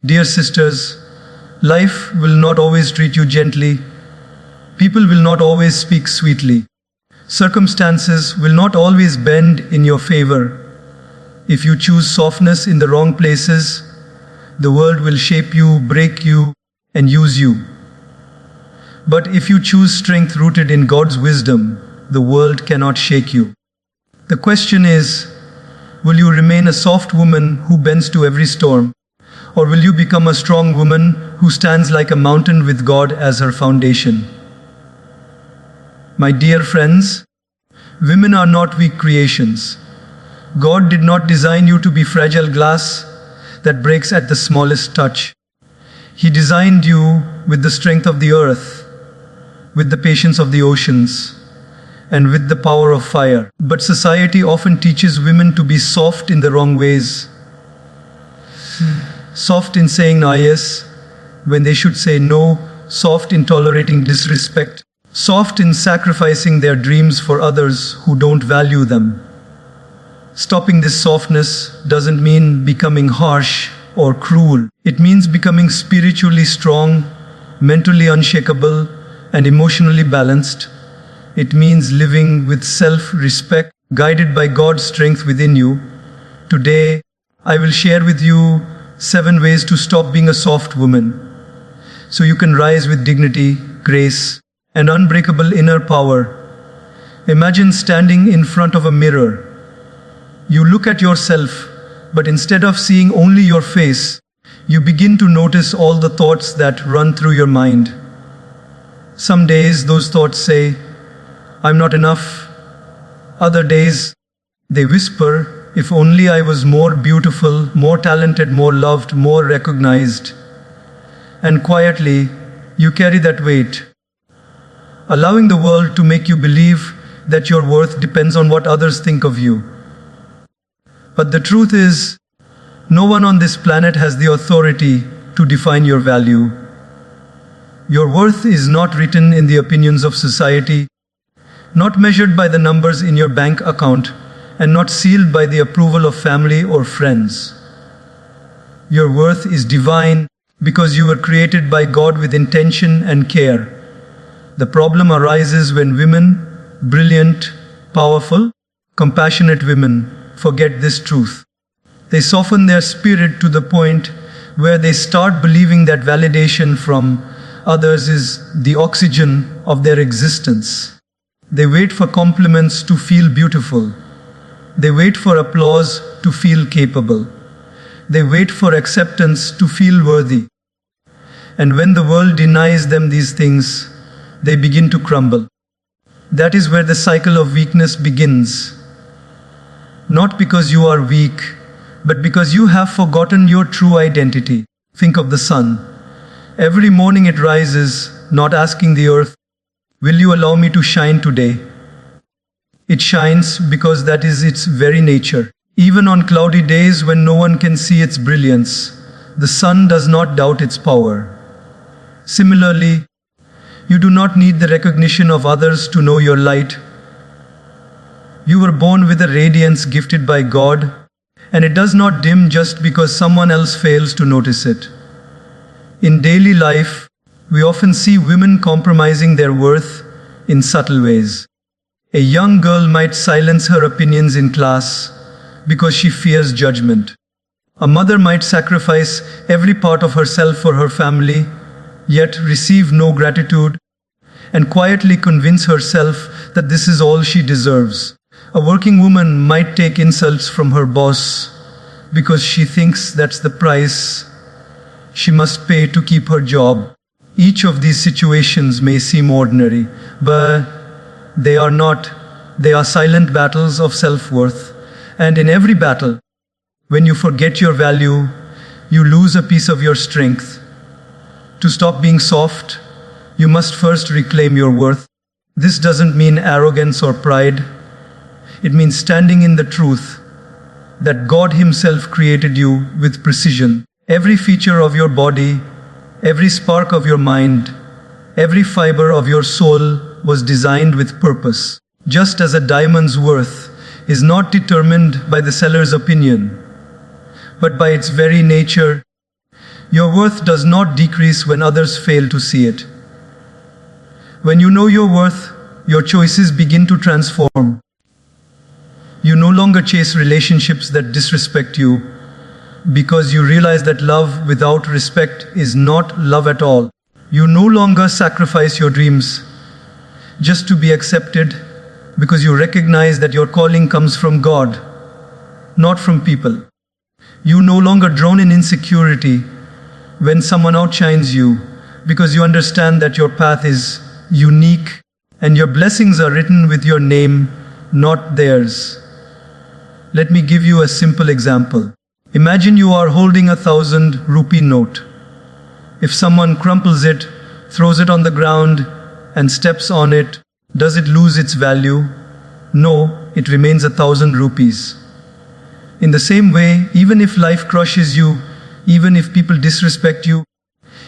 Dear sisters, life will not always treat you gently. People will not always speak sweetly. Circumstances will not always bend in your favor. If you choose softness in the wrong places, the world will shape you, break you, and use you. But if you choose strength rooted in God's wisdom, the world cannot shake you. The question is, will you remain a soft woman who bends to every storm? Or will you become a strong woman who stands like a mountain with God as her foundation? My dear friends, women are not weak creations. God did not design you to be fragile glass that breaks at the smallest touch. He designed you with the strength of the earth, with the patience of the oceans, and with the power of fire. But society often teaches women to be soft in the wrong ways. Soft in saying yes when they should say no, soft in tolerating disrespect, soft in sacrificing their dreams for others who don't value them. Stopping this softness doesn't mean becoming harsh or cruel. It means becoming spiritually strong, mentally unshakable, and emotionally balanced. It means living with self-respect, guided by God's strength within you. Today, I will share with you 7 ways to stop being a soft woman, so you can rise with dignity, grace, and unbreakable inner power. Imagine standing in front of a mirror. You look at yourself, but instead of seeing only your face, you begin to notice all the thoughts that run through your mind. Some days those thoughts say, "I'm not enough." Other days, they whisper, "If only I was more beautiful, more talented, more loved, more recognized." And quietly, you carry that weight, allowing the world to make you believe that your worth depends on what others think of you. But the truth is, no one on this planet has the authority to define your value. Your worth is not written in the opinions of society, not measured by the numbers in your bank account, and not sealed by the approval of family or friends. Your worth is divine because you were created by God with intention and care. The problem arises when women, brilliant, powerful, compassionate women, forget this truth. They soften their spirit to the point where they start believing that validation from others is the oxygen of their existence. They wait for compliments to feel beautiful. They wait for applause to feel capable. They wait for acceptance to feel worthy. And when the world denies them these things, they begin to crumble. That is where the cycle of weakness begins. Not because you are weak, but because you have forgotten your true identity. Think of the sun. Every morning it rises, not asking the earth, "Will you allow me to shine today?" It shines because that is its very nature. Even on cloudy days when no one can see its brilliance, the sun does not doubt its power. Similarly, you do not need the recognition of others to know your light. You were born with a radiance gifted by God, and it does not dim just because someone else fails to notice it. In daily life, we often see women compromising their worth in subtle ways. A young girl might silence her opinions in class because she fears judgment. A mother might sacrifice every part of herself for her family, yet receive no gratitude, and quietly convince herself that this is all she deserves. A working woman might take insults from her boss because she thinks that's the price she must pay to keep her job. Each of these situations may seem ordinary, but they are not. They are silent battles of self-worth. And in every battle, when you forget your value, you lose a piece of your strength. To stop being soft, you must first reclaim your worth. This doesn't mean arrogance or pride. It means standing in the truth that God Himself created you with precision. Every feature of your body, every spark of your mind, every fiber of your soul was designed with purpose. Just as a diamond's worth is not determined by the seller's opinion, but by its very nature, Your worth does not decrease when others fail to see it. When you know your worth, your choices begin to transform. You no longer chase relationships that disrespect you, because you realize that love without respect is not love at all. You no longer sacrifice your dreams just to be accepted, because you recognize that your calling comes from God, not from people. You no longer drown in insecurity when someone outshines you, because you understand that your path is unique and your blessings are written with your name, not theirs. Let me give you a simple example. Imagine you are holding a 1,000 rupee note. If someone crumples it, throws it on the ground, and steps on it, does it lose its value? No, it remains 1,000 rupees. In the same way, even if life crushes you, even if people disrespect you,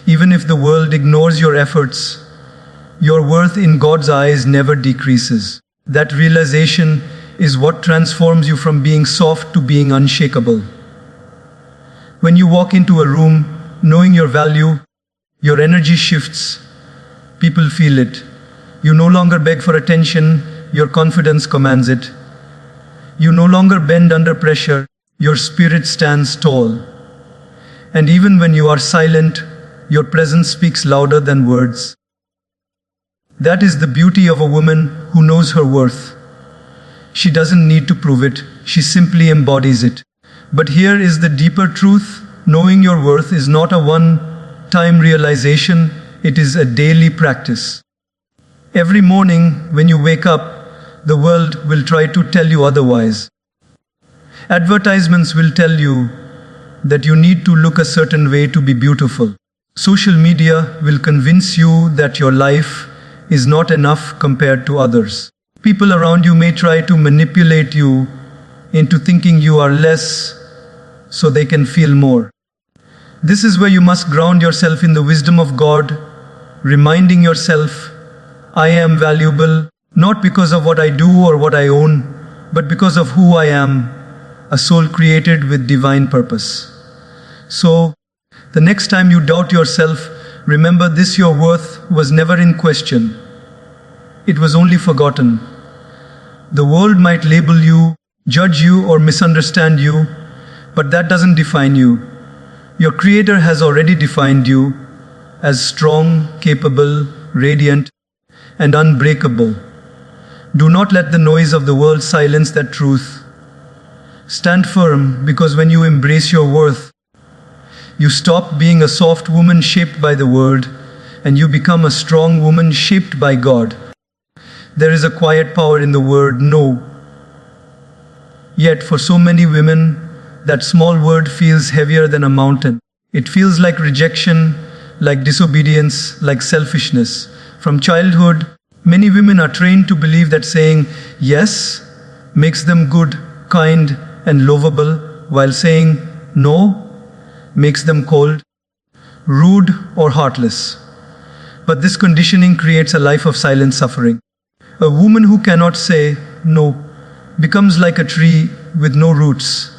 even if the world ignores your efforts, your worth in God's eyes never decreases. That realization is what transforms you from being soft to being unshakable. When you walk into a room, knowing your value, your energy shifts. People feel it. You no longer beg for attention, your confidence commands it. You no longer bend under pressure, your spirit stands tall. And even when you are silent, your presence speaks louder than words. That is the beauty of a woman who knows her worth. She doesn't need to prove it, she simply embodies it. But here is the deeper truth: knowing your worth is not a one-time realization, it is a daily practice. Every morning when you wake up, the world will try to tell you otherwise. Advertisements will tell you that you need to look a certain way to be beautiful. Social media will convince you that your life is not enough compared to others. People around you may try to manipulate you into thinking you are less so they can feel more. This is where you must ground yourself in the wisdom of God, reminding yourself, I am valuable, not because of what I do or what I own, but because of who I am, a soul created with divine purpose. So, the next time you doubt yourself, remember this: your worth was never in question. It was only forgotten. The world might label you, judge you, or misunderstand you, but that doesn't define you. Your Creator has already defined you as strong, capable, radiant, and unbreakable. Do not let the noise of the world silence that truth. Stand firm, because when you embrace your worth, you stop being a soft woman shaped by the world, and you become a strong woman shaped by God. There is a quiet power in the word no. Yet for so many women, that small word feels heavier than a mountain. It feels like rejection, like disobedience, like selfishness. From childhood, many women are trained to believe that saying yes makes them good, kind, and lovable, while saying no makes them cold, rude, or heartless. But this conditioning creates a life of silent suffering. A woman who cannot say no becomes like a tree with no roots.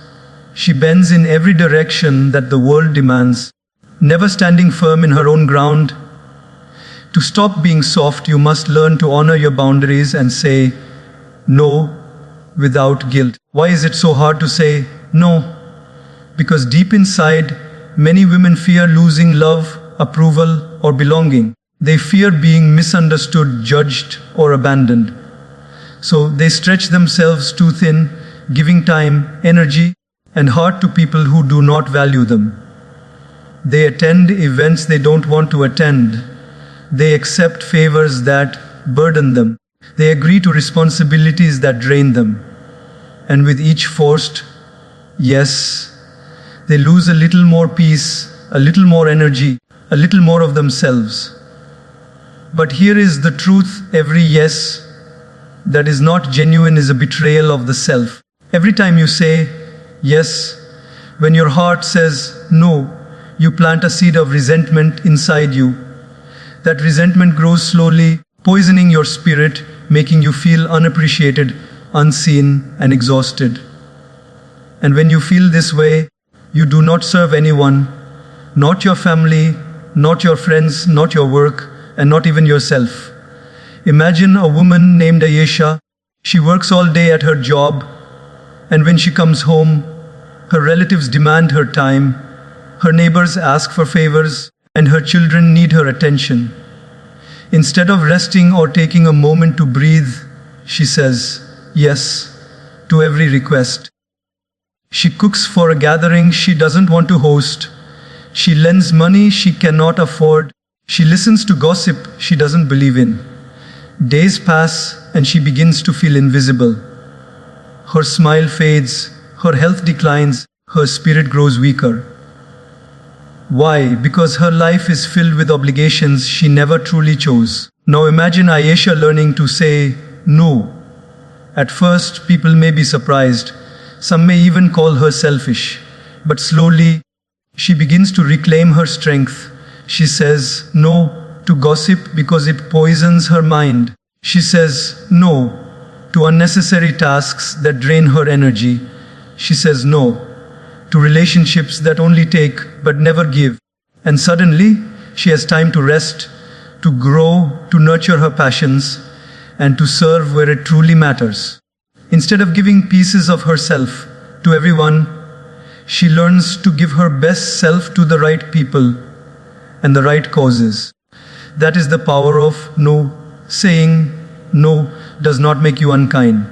She bends in every direction that the world demands, never standing firm in her own ground. To stop being soft, you must learn to honor your boundaries and say no without guilt. Why is it so hard to say no? Because deep inside, many women fear losing love, approval, or belonging. They fear being misunderstood, judged, or abandoned. So they stretch themselves too thin, giving time, energy, and heart to people who do not value them. They attend events they don't want to attend. They accept favors that burden them. They agree to responsibilities that drain them. And with each forced yes, they lose a little more peace, a little more energy, a little more of themselves. But here is the truth: every yes that is not genuine is a betrayal of the self. Every time you say yes, when your heart says no, you plant a seed of resentment inside you. That resentment grows slowly, poisoning your spirit, making you feel unappreciated, unseen, and exhausted. And when you feel this way, you do not serve anyone, Not your family, not your friends, not your work, and not even yourself. Imagine a woman named Ayesha. She works all day at her job, and when she comes home, her relatives demand her time, her neighbors ask for favors, and her children need her attention. Instead of resting or taking a moment to breathe, she says yes to every request. She cooks for a gathering she doesn't want to host. She lends money she cannot afford. She listens to gossip she doesn't believe in. Days pass and she begins to feel invisible. Her smile fades, her health declines, her spirit grows weaker. Why? Because her life is filled with obligations she never truly chose. Now imagine Ayesha learning to say no. At first, people may be surprised. Some may even call her selfish. But slowly, she begins to reclaim her strength. She says no to gossip because it poisons her mind. She says no to unnecessary tasks that drain her energy. She says no to relationships that only take but never give. And suddenly, she has time to rest, to grow, to nurture her passions, and to serve where it truly matters. Instead of giving pieces of herself to everyone, she learns to give her best self to the right people and the right causes. That is the power of no. Saying no does not make you unkind.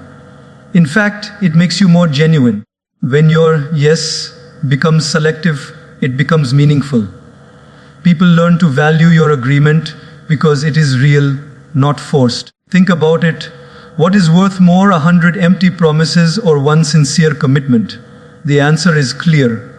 In fact, it makes you more genuine. When your yes becomes selective, it becomes meaningful. People learn to value your agreement because it is real, not forced. Think about it. What is worth more, 100 empty promises or one sincere commitment? The answer is clear.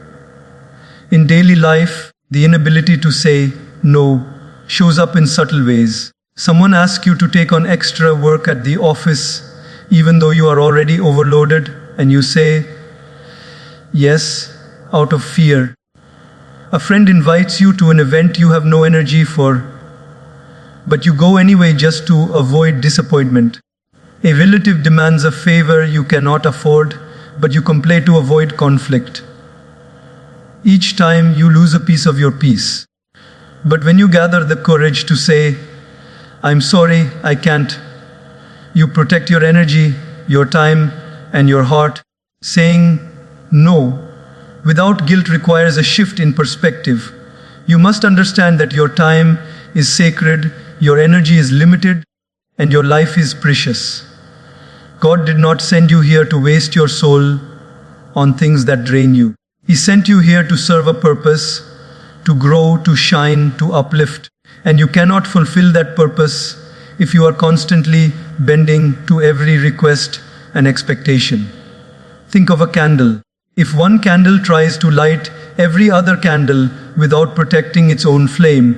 In daily life, the inability to say no shows up in subtle ways. Someone asks you to take on extra work at the office, even though you are already overloaded, and you say yes out of fear. A friend invites you to an event you have no energy for, but you go anyway just to avoid disappointment. A relative demands a favor you cannot afford, but you complain to avoid conflict. Each time you lose a piece of your peace. But when you gather the courage to say, "I'm sorry, I can't," you protect your energy, your time, and your heart. Saying no without guilt requires a shift in perspective. You must understand that your time is sacred, your energy is limited, and your life is precious. God did not send you here to waste your soul on things that drain you. He sent you here to serve a purpose, to grow, to shine, to uplift. And you cannot fulfill that purpose if you are constantly bending to every request and expectation. Think of a candle. If one candle tries to light every other candle without protecting its own flame,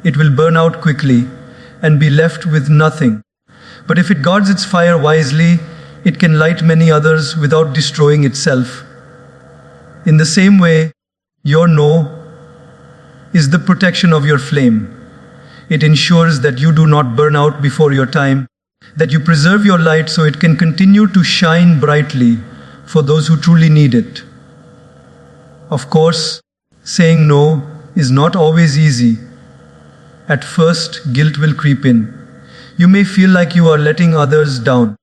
it will burn out quickly and be left with nothing. But if it guards its fire wisely, it can light many others without destroying itself. In the same way, your no is the protection of your flame. It ensures that you do not burn out before your time, that you preserve your light so it can continue to shine brightly for those who truly need it. Of course, saying no is not always easy. At first, guilt will creep in. You may feel like you are letting others down.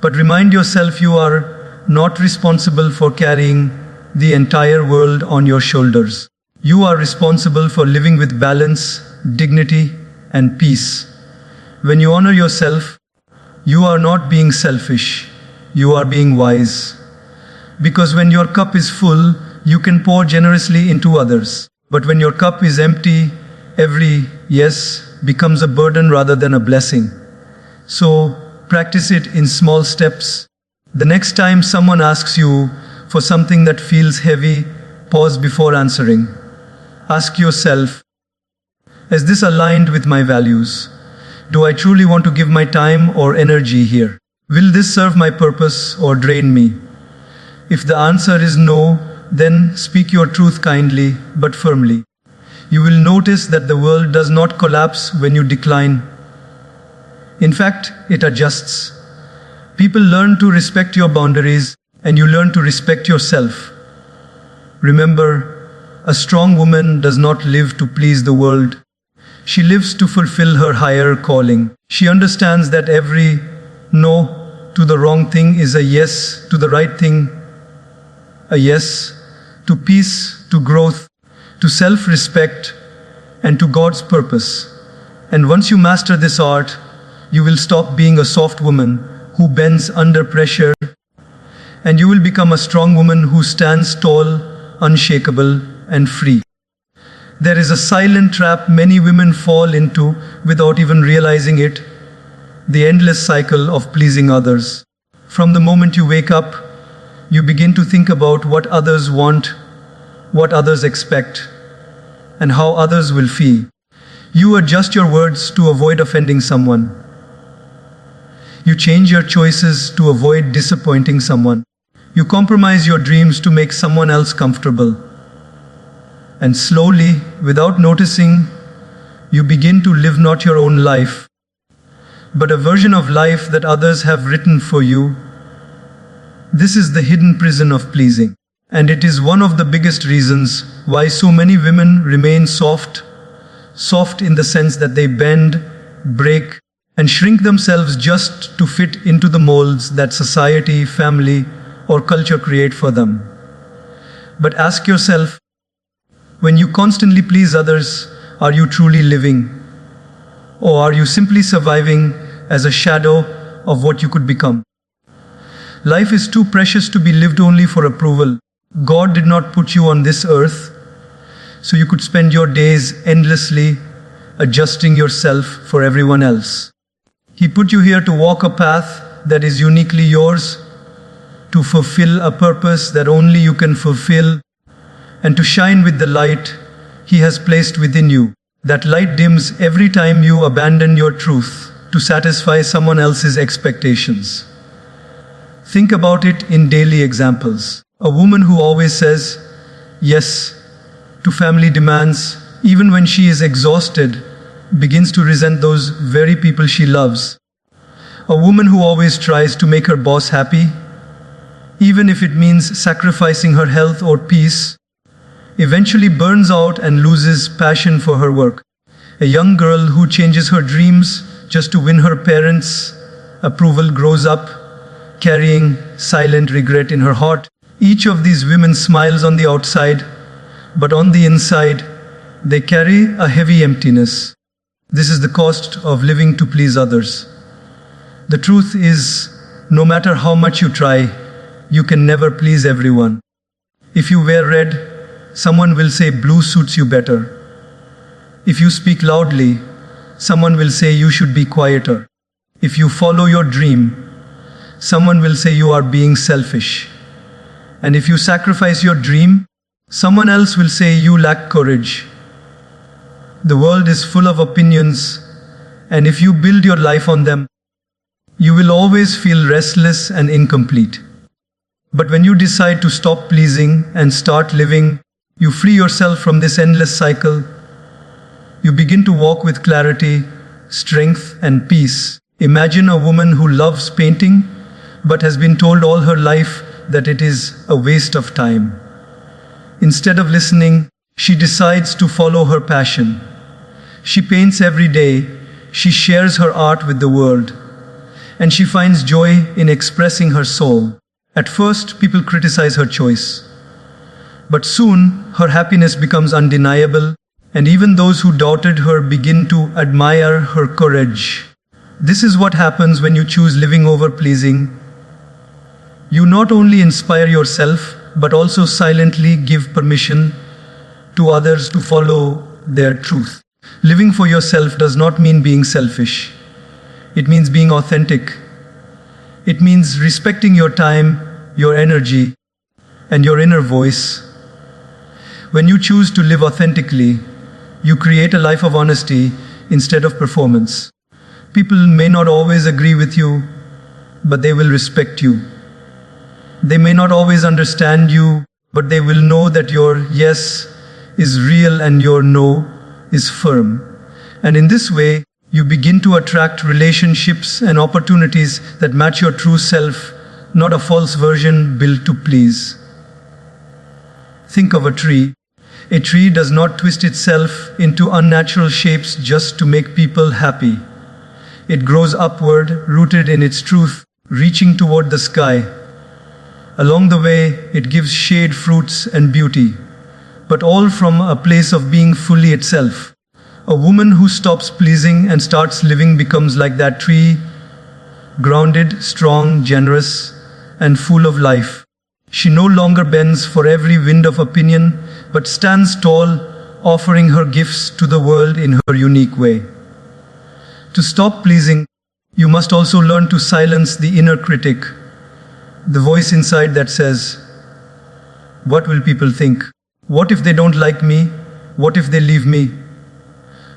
But remind yourself you are not responsible for carrying the entire world on your shoulders. You are responsible for living with balance, dignity, and peace. When you honor yourself, you are not being selfish, you are being wise. Because when your cup is full, you can pour generously into others. But when your cup is empty, every yes becomes a burden rather than a blessing. So, practice it in small steps. The next time someone asks you for something that feels heavy, pause before answering. Ask yourself, is this aligned with my values? Do I truly want to give my time or energy here? Will this serve my purpose or drain me? If the answer is no, then speak your truth kindly but firmly. You will notice that the world does not collapse when you decline. In fact, it adjusts. People learn to respect your boundaries, and you learn to respect yourself. Remember, A strong woman does not live to please the world. She lives to fulfill her higher calling. She understands that every no to the wrong thing is a yes to the right thing, a yes to peace, to growth, to self-respect, and to God's purpose. And once you master this art, you will stop being a soft woman who bends under pressure, and you will become a strong woman who stands tall, unshakable, and free. There is a silent trap many women fall into without even realizing it, the endless cycle of pleasing others. From the moment you wake up, you begin to think about what others want, what others expect, and how others will feel. You adjust your words to avoid offending someone. You change your choices to avoid disappointing someone. You compromise your dreams to make someone else comfortable. And slowly, without noticing, you begin to live not your own life, but a version of life that others have written for you. This is the hidden prison of pleasing. And it is one of the biggest reasons why so many women remain soft in the sense that they bend, break, and shrink themselves just to fit into the molds that society, family, or culture create for them. But ask yourself, when you constantly please others, are you truly living? Or are you simply surviving as a shadow of what you could become? Life is too precious to be lived only for approval. God did not put you on this earth so you could spend your days endlessly adjusting yourself for everyone else. He put you here to walk a path that is uniquely yours, to fulfill a purpose that only you can fulfill, and to shine with the light He has placed within you. That light dims every time you abandon your truth to satisfy someone else's expectations. Think about it in daily examples. A woman who always says yes to family demands, even when she is exhausted, begins to resent those very people she loves. A woman who always tries to make her boss happy, even if it means sacrificing her health or peace, eventually burns out and loses passion for her work. A young girl who changes her dreams just to win her parents' approval grows up carrying silent regret in her heart. Each of these women smiles on the outside, but on the inside, they carry a heavy emptiness. This is the cost of living to please others. The truth is, no matter how much you try, you can never please everyone. If you wear red, someone will say blue suits you better. If you speak loudly, someone will say you should be quieter. If you follow your dream, someone will say you are being selfish. And if you sacrifice your dream, someone else will say you lack courage. The world is full of opinions, and if you build your life on them, you will always feel restless and incomplete. But when you decide to stop pleasing and start living, you free yourself from this endless cycle. You begin to walk with clarity, strength, and peace. Imagine a woman who loves painting, but has been told all her life that it is a waste of time. Instead of listening, she decides to follow her passion. She paints every day, she shares her art with the world, and she finds joy in expressing her soul. At first, people criticize her choice, but soon her happiness becomes undeniable, and even those who doubted her begin to admire her courage. This is what happens when you choose living over pleasing. You not only inspire yourself, but also silently give permission to others to follow their truth. Living for yourself does not mean being selfish. It means being authentic. It means respecting your time, your energy, and your inner voice. When you choose to live authentically, you create a life of honesty instead of performance. People may not always agree with you, but they will respect you. They may not always understand you, but they will know that your yes is real and your no is firm. And in this way, you begin to attract relationships and opportunities that match your true self, not a false version built to please. Think of a tree. A tree does not twist itself into unnatural shapes just to make people happy. It grows upward, rooted in its truth, reaching toward the sky. Along the way, it gives shade, fruits, and beauty, but all from a place of being fully itself. A woman who stops pleasing and starts living becomes like that tree, grounded, strong, generous, and full of life. She no longer bends for every wind of opinion, but stands tall, offering her gifts to the world in her unique way. To stop pleasing, you must also learn to silence the inner critic, the voice inside that says, "What will people think? What if they don't like me? What if they leave me?"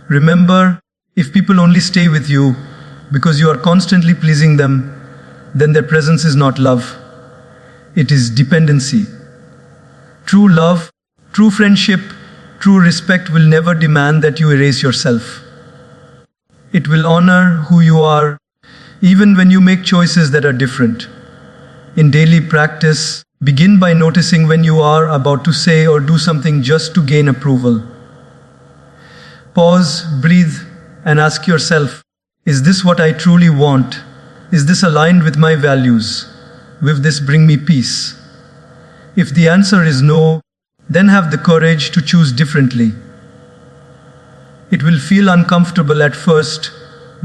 Remember, if people only stay with you because you are constantly pleasing them, then their presence is not love. It is dependency. True love, true friendship, true respect will never demand that you erase yourself. It will honor who you are, even when you make choices that are different. In daily practice, begin by noticing when you are about to say or do something just to gain approval. Pause, breathe, and ask yourself, is this what I truly want? Is this aligned with my values? Will this bring me peace? If the answer is no, then have the courage to choose differently. It will feel uncomfortable at first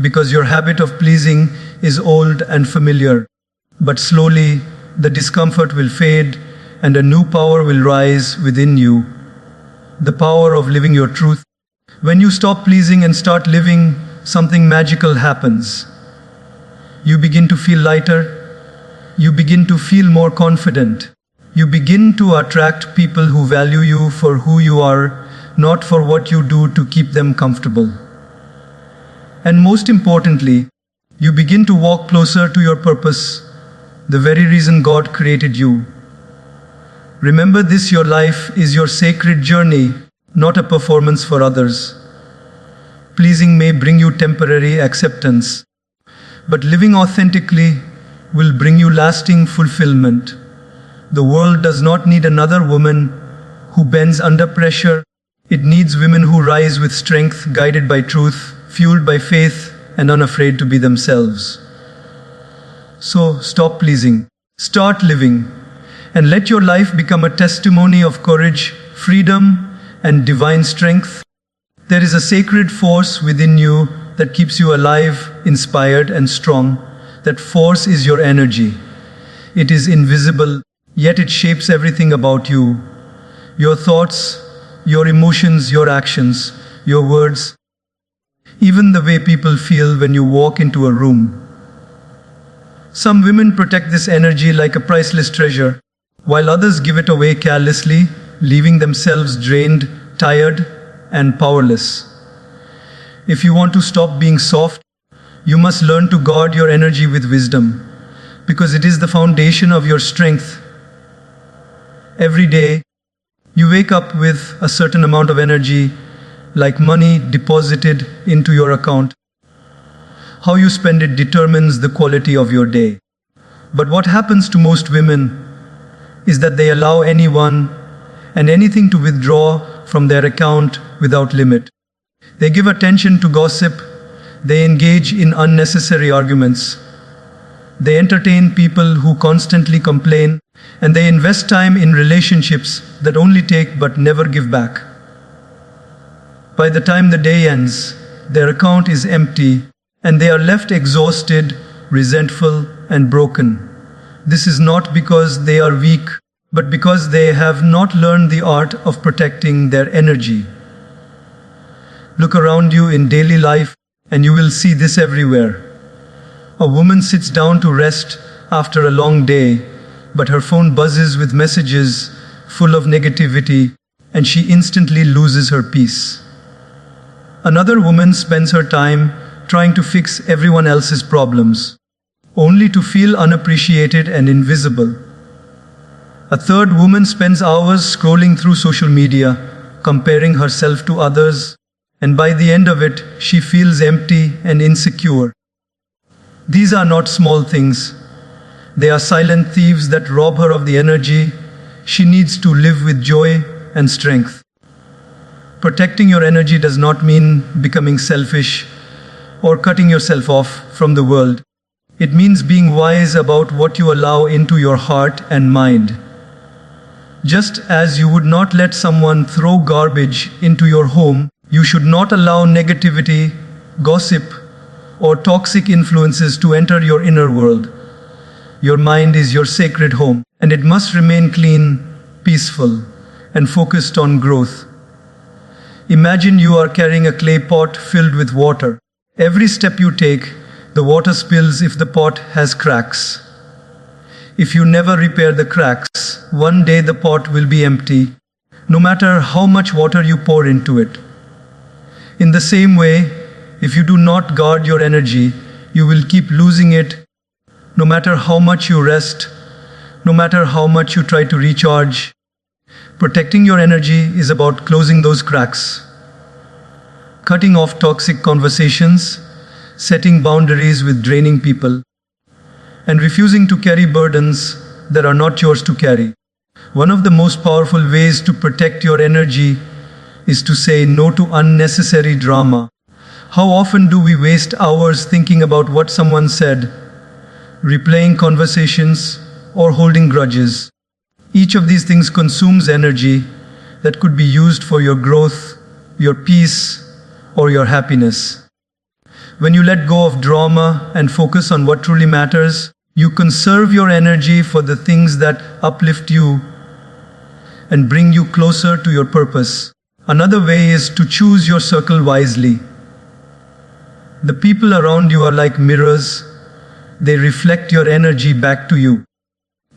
because your habit of pleasing is old and familiar, but slowly the discomfort will fade and a new power will rise within you. The power of living your truth. When you stop pleasing and start living, something magical happens. You begin to feel lighter. You begin to feel more confident. You begin to attract people who value you for who you are, not for what you do to keep them comfortable. And most importantly, you begin to walk closer to your purpose, the very reason God created you. Remember this, your life is your sacred journey, not a performance for others. Pleasing may bring you temporary acceptance, but living authentically will bring you lasting fulfillment. The world does not need another woman who bends under pressure. It needs women who rise with strength, guided by truth, fueled by faith, and unafraid to be themselves. So stop pleasing, start living, and let your life become a testimony of courage, freedom, and divine strength. There is a sacred force within you that keeps you alive, inspired, and strong. That force is your energy. It is invisible, yet it shapes everything about you. Your thoughts, your emotions, your actions, your words, even the way people feel when you walk into a room. Some women protect this energy like a priceless treasure, while others give it away carelessly, leaving themselves drained, tired, and powerless. If you want to stop being soft, you must learn to guard your energy with wisdom, because it is the foundation of your strength. Every day, you wake up with a certain amount of energy, like money deposited into your account. How you spend it determines the quality of your day. But what happens to most women is that they allow anyone and anything to withdraw from their account without limit. They give attention to gossip. They engage in unnecessary arguments. They entertain people who constantly complain, and they invest time in relationships that only take but never give back. By the time the day ends, their account is empty, and they are left exhausted, resentful, and broken. This is not because they are weak, but because they have not learned the art of protecting their energy. Look around you in daily life, and you will see this everywhere. A woman sits down to rest after a long day, but her phone buzzes with messages full of negativity, and she instantly loses her peace. Another woman spends her time trying to fix everyone else's problems, only to feel unappreciated and invisible. A third woman spends hours scrolling through social media, comparing herself to others, and by the end of it, she feels empty and insecure. These are not small things. They are silent thieves that rob her of the energy she needs to live with joy and strength. Protecting your energy does not mean becoming selfish or cutting yourself off from the world. It means being wise about what you allow into your heart and mind. Just as you would not let someone throw garbage into your home, you should not allow negativity, gossip, or toxic influences to enter your inner world. Your mind is your sacred home, and it must remain clean, peaceful, and focused on growth. Imagine you are carrying a clay pot filled with water. Every step you take, the water spills if the pot has cracks. If you never repair the cracks, one day the pot will be empty, no matter how much water you pour into it. In the same way, if you do not guard your energy, you will keep losing it, no matter how much you rest, no matter how much you try to recharge. Protecting your energy is about closing those cracks, cutting off toxic conversations, setting boundaries with draining people, and refusing to carry burdens that are not yours to carry. One of the most powerful ways to protect your energy is to say no to unnecessary drama. How often do we waste hours thinking about what someone said, replaying conversations, or holding grudges? Each of these things consumes energy that could be used for your growth, your peace, or your happiness. When you let go of drama and focus on what truly matters, you conserve your energy for the things that uplift you and bring you closer to your purpose. Another way is to choose your circle wisely. The people around you are like mirrors. They reflect your energy back to you.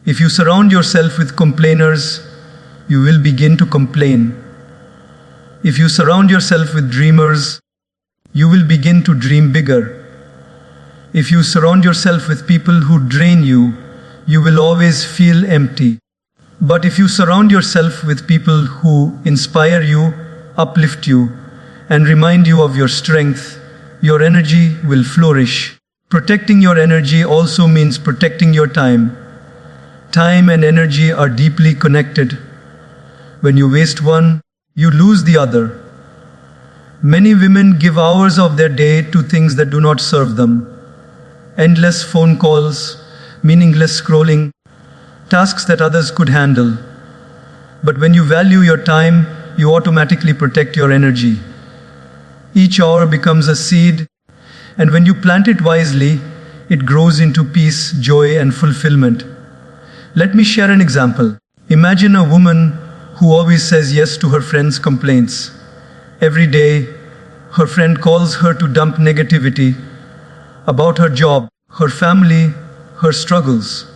If you surround yourself with complainers, you will begin to complain. If you surround yourself with dreamers, you will begin to dream bigger. If you surround yourself with people who drain you, you will always feel empty. But if you surround yourself with people who inspire you, uplift you, and remind you of your strength, your energy will flourish. Protecting your energy also means protecting your time. Time and energy are deeply connected. When you waste one, you lose the other. Many women give hours of their day to things that do not serve them. Endless phone calls, meaningless scrolling, tasks that others could handle. But when you value your time, you automatically protect your energy. Each hour becomes a seed, and when you plant it wisely, it grows into peace, joy, and fulfillment. Let me share an example. Imagine a woman who always says yes to her friends' complaints. Every day, her friend calls her to dump negativity about her job, her family, her struggles.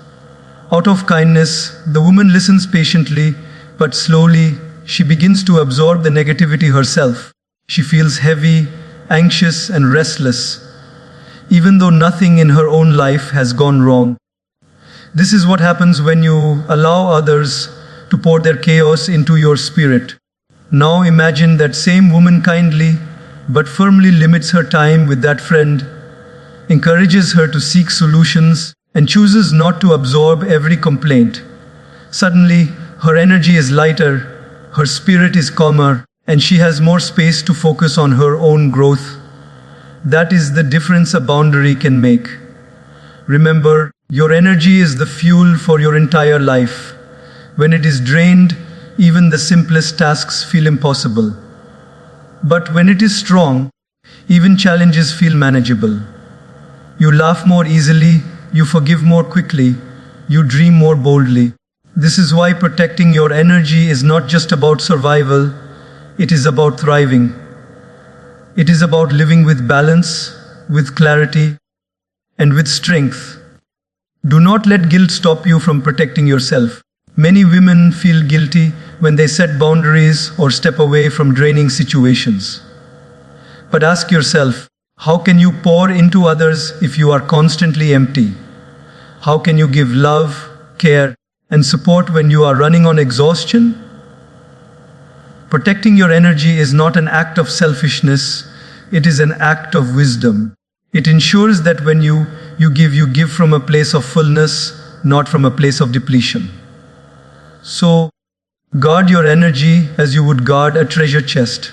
Out of kindness, the woman listens patiently, but slowly she begins to absorb the negativity herself. She feels heavy, anxious, and restless, even though nothing in her own life has gone wrong. This is what happens when you allow others to pour their chaos into your spirit. Now imagine that same woman kindly but firmly limits her time with that friend, encourages her to seek solutions, and chooses not to absorb every complaint. Suddenly, her energy is lighter, her spirit is calmer, and she has more space to focus on her own growth. That is the difference a boundary can make. Remember, your energy is the fuel for your entire life. When it is drained, even the simplest tasks feel impossible. But when it is strong, even challenges feel manageable. You laugh more easily, you forgive more quickly, you dream more boldly. This is why protecting your energy is not just about survival, it is about thriving. It is about living with balance, with clarity, and with strength. Do not let guilt stop you from protecting yourself. Many women feel guilty when they set boundaries or step away from draining situations. But ask yourself, how can you pour into others if you are constantly empty? How can you give love, care, and support when you are running on exhaustion? Protecting your energy is not an act of selfishness, it is an act of wisdom. It ensures that when you give from a place of fullness, not from a place of depletion. So, guard your energy as you would guard a treasure chest.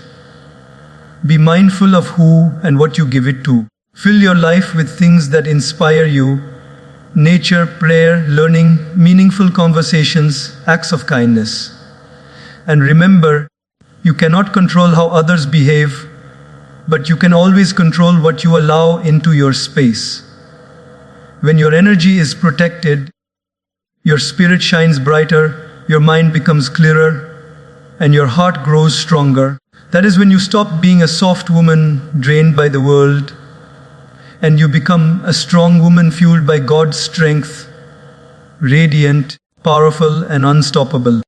Be mindful of who and what you give it to. Fill your life with things that inspire you: nature, prayer, learning, meaningful conversations, acts of kindness. And remember, you cannot control how others behave, but you can always control what you allow into your space. When your energy is protected, your spirit shines brighter, your mind becomes clearer, and your heart grows stronger. That is when you stop being a soft woman drained by the world, and you become a strong woman fueled by God's strength, radiant, powerful, and unstoppable.